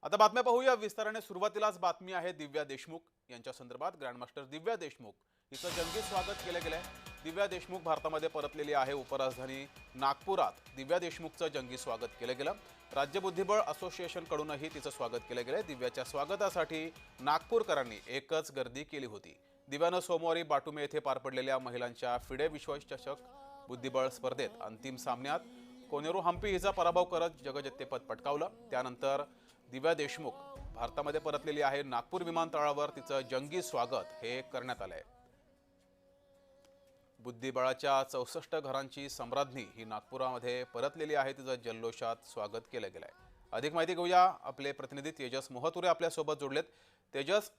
आता बातम्या पाहूया विस्ताराने। सुरुवातीलाच बातमी आहे दिव्या देशमुख यांच्या संदर्भात। ग्रँडमास्टर दिव्या देशमुख हिचं जंगी स्वागत केले गेले। दिव्या देशमुख भारतामध्ये परतलेली आहे। उपराजधानी नागपुरात दिव्या देशमुखचं जंगी स्वागत केलं गेलं। राज्य बुद्धिबळ असोसिएशन कडूनही तिचं स्वागत केलं गेलं। दिव्याच्या स्वागतासाठी नागपूरकरांनी एकच गर्दी केली होती। दिव्यानं सोमवारी बाटुमे येथे पार पडलेल्या महिलांच्या फिडे विश्वचषक बुद्धिबळ स्पर्धेत अंतिम सामन्यात कोनेरू हम्पी हिचा पराभव करत जगज्जेतेपद पटकावलं। त्यानंतर दिव्या देशमुख भारतामध्ये परतलेली आहे। नागपूर विमानतळावर तिचं जंगी स्वागत हे करण्यात आलंय। बुद्धिबळाच्या 64 घरांची सम्राज्ञी ही नागपुरामध्ये परतलेली आहे। तिचं जल्लोषात स्वागत केलं गेलंय। अधिक माहिती घेऊया। आपले प्रतिनिधी तेजस मोहतुरे आपल्या सोबत जोडलेत। तेजस,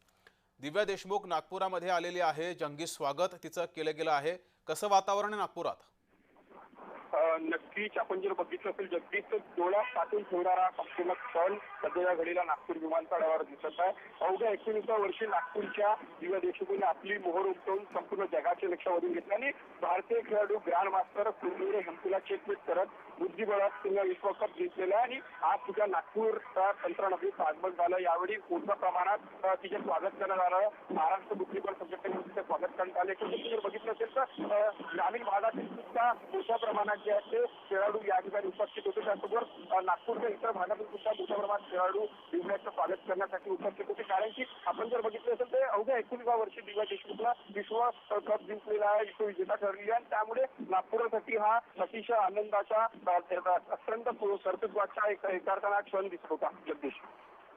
दिव्या देशमुख नागपुरामध्ये आलेली आहे, जंगी स्वागत तिचं केलं गेलं आहे, कसं वातावरण आहे नागपुरात? नक्कीच आपण जर बघितलं असेल जगदीश तर डोळ्यात पाठवून ठेवणारा संपूर्ण क्षण सध्या घडीला नागपूर विमानतळावर दिसत आहे। अवघ्या 19व्या वर्षी नागपूरच्या दिव्या देशमुखने आपली मोहर उमटवून संपूर्ण जगाचे लक्ष वेधून घेतले आणि भारतीय खेळाडू ग्रँड मास्टर कोनेरू हम्पीला चेकमेट करत बुद्धिबळात तिने विश्वकप जिंकलेला आहे आणि आज तिच्या नागपूरच्या तंत्रनगरीत आगमन झालं। यावेळी मोठ्या प्रमाणात तिचे स्वागत करण्यात आलं। महाराष्ट्र बुद्धिबळ संघटनेने तिचे स्वागत करण्यात आले। जर बघितलं असेल तर ग्रामीण भागातील सुद्धा मोठ्या प्रमाणात जे आहे ते खेळाडू या ठिकाणी उपस्थित होते। त्याचबरोबर नागपूरच्या इतर भागातून सुद्धा मोठ्या प्रमाणात खेळाडू दिव्याचं स्वागत करण्यासाठी उपस्थित होते। कारण की आपण जर बघितलं असेल तर अवघ्या 19व्या वर्षी दिव्या देशमुखला विश्व कप जिंकलेला आहे, विश्वविजेता ठरली आहे। त्यामुळे नागपुरासाठी हा अतिशय आनंदाचा अत्यंत कर्तृत्वाचा एक क्षण दिसत होता। जगदीश,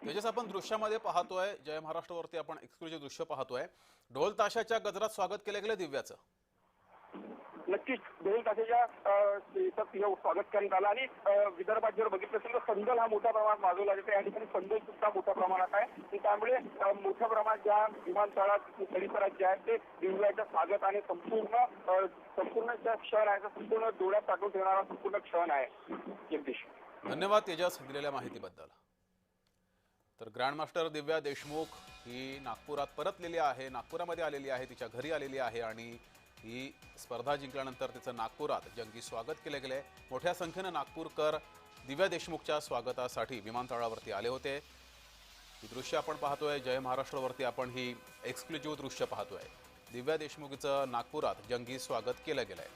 तेजस, आपण दृश्यामध्ये पाहतोय जय महाराष्ट्रवरती आपण एक्सक्लुझिव्ह दृश्य पाहतोय। ढोल ताशाच्या गजरात स्वागत केलं गेलं दिव्याचं। नक्कीच ढोल ताशाच्या स्वागत करण्यात आलं आणि विदर्भात जर बघितलं असेल तर संदल हा मोठ्या प्रमाणात वाजवला जातो। या ठिकाणी संदल सुद्धा मोठ्या प्रमाणात आहे। त्यामुळे मोठ्या प्रमाणात ज्या विमानतळात परिसरात जे आहे ते दिव्याच्या स्वागत आणि संपूर्ण क्षण आहे, संपूर्ण डोळ्यात टाकून ठेवणारा संपूर्ण क्षण आहे। जगदीश, धन्यवाद तेजस दिलेल्या माहितीबद्दल। तर ग्रँडमास्टर दिव्या देशमुख ही नागपुरात परतलेली आहे, नागपुरामध्ये आलेली आहे, तिच्या घरी आलेली आहे आणि ही स्पर्धा जिंकल्यानंतर तिचं नागपुरात जंगी स्वागत केले गेले। मोठ्या संख्येने नागपूरकर दिव्या देशमुखच्या स्वागतासाठी विमानतळावरती आले होते। ही दृश्य आपण पाहतोय जय महाराष्ट्रवरती, आपण ही एक्सक्लुझिव्ह दृश्य पाहतोय। दिव्या देशमुखचं नागपुरात जंगी स्वागत केलं गेलंय।